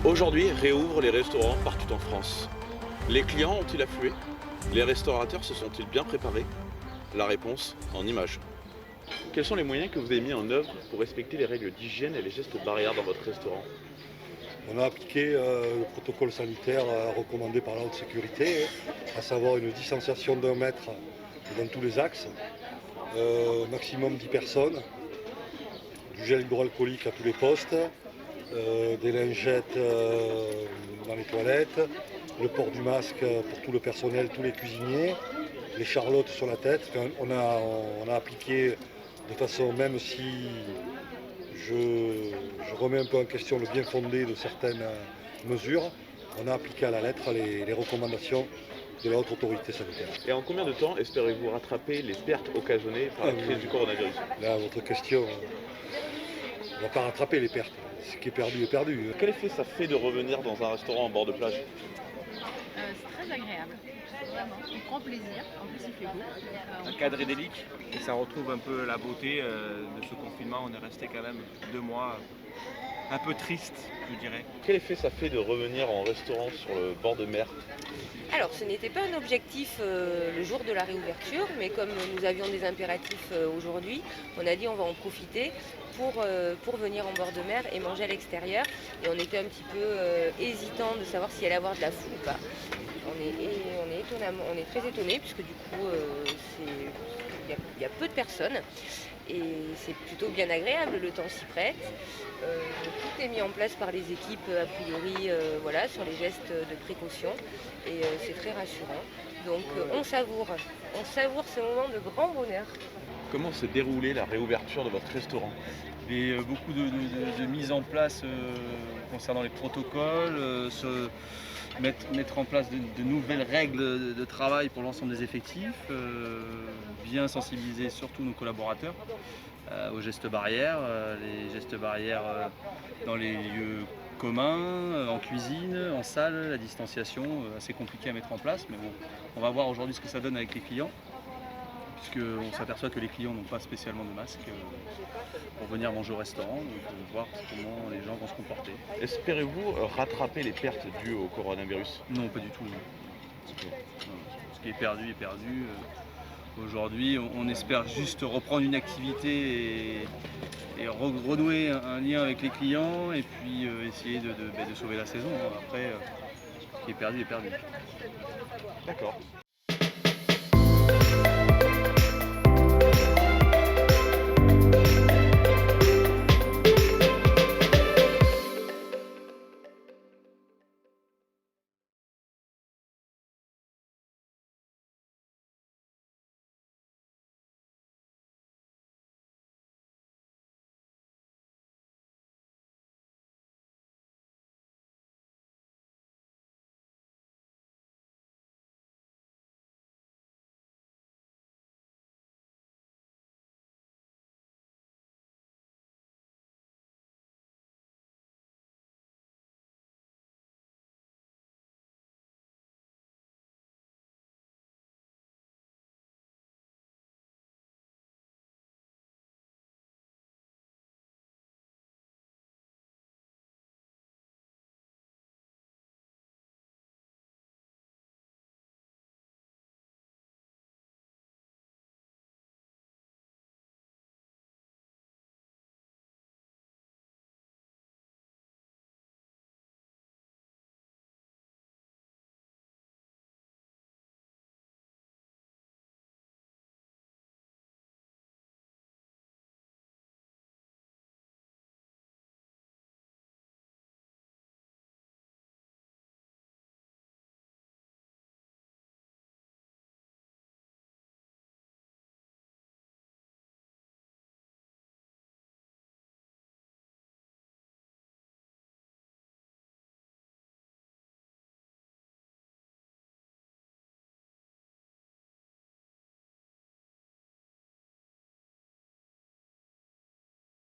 Aujourd'hui, réouvrent les restaurants partout en France. Les clients ont-ils afflué? Les restaurateurs se sont-ils bien préparés? La réponse en images. Quels sont les moyens que vous avez mis en œuvre pour respecter les règles d'hygiène et les gestes barrières dans votre restaurant? On a appliqué le protocole sanitaire recommandé par la haute sécurité, à savoir une distanciation d'un mètre dans tous les axes, maximum 10 personnes, du gel hydroalcoolique à tous les postes, des lingettes dans les toilettes, le port du masque pour tout le personnel, tous les cuisiniers, les charlottes sur la tête. Enfin, on a appliqué de façon, même si je remets un peu en question le bien fondé de certaines mesures, on a appliqué à la lettre les recommandations de la haute autorité sanitaire. Et en combien de temps espérez-vous rattraper les pertes occasionnées par la crise du coronavirus? Là, votre question, on ne va pas rattraper les pertes. Ce qui est perdu est perdu. Quel effet ça fait de revenir dans un restaurant en bord de plage? C'est très agréable, vraiment. On prend plaisir. En plus, il fait beau. Un cadre idyllique et ça retrouve un peu la beauté de ce confinement. On est resté quand même 2 mois un peu triste, je dirais. Quel effet ça fait de revenir en restaurant sur le bord de mer? Alors, ce n'était pas un objectif le jour de la réouverture, mais comme nous avions des impératifs aujourd'hui, on a dit on va en profiter pour venir en bord de mer et manger à l'extérieur. Et on était un petit peu hésitant de savoir s'il allait y avoir de la foule ou pas. On est très étonnés puisque du coup, il y a peu de personnes. Et c'est plutôt bien agréable, le temps s'y prête. Tout est mis en place par les équipes, a priori, voilà, sur les gestes de précaution. Et c'est très rassurant. Donc on savoure ce moment de grand bonheur. Comment s'est déroulée la réouverture de votre restaurant? Et beaucoup de mise en place concernant les protocoles, mettre en place de nouvelles règles de travail pour l'ensemble des effectifs, bien sensibiliser surtout nos collaborateurs aux gestes barrières, les gestes barrières dans les lieux communs, en cuisine, en salle, la distanciation, assez compliqué à mettre en place, mais bon, on va voir aujourd'hui ce que ça donne avec les clients, puisqu'on s'aperçoit que les clients n'ont pas spécialement de masque pour venir manger au restaurant, donc voir comment les gens vont se comporter. Espérez-vous rattraper les pertes dues au coronavirus? Non, pas du tout. Non. Ce qui est perdu est perdu. Aujourd'hui, on espère juste reprendre une activité et renouer un lien avec les clients et puis essayer de sauver la saison. Après, ce qui est perdu est perdu. D'accord.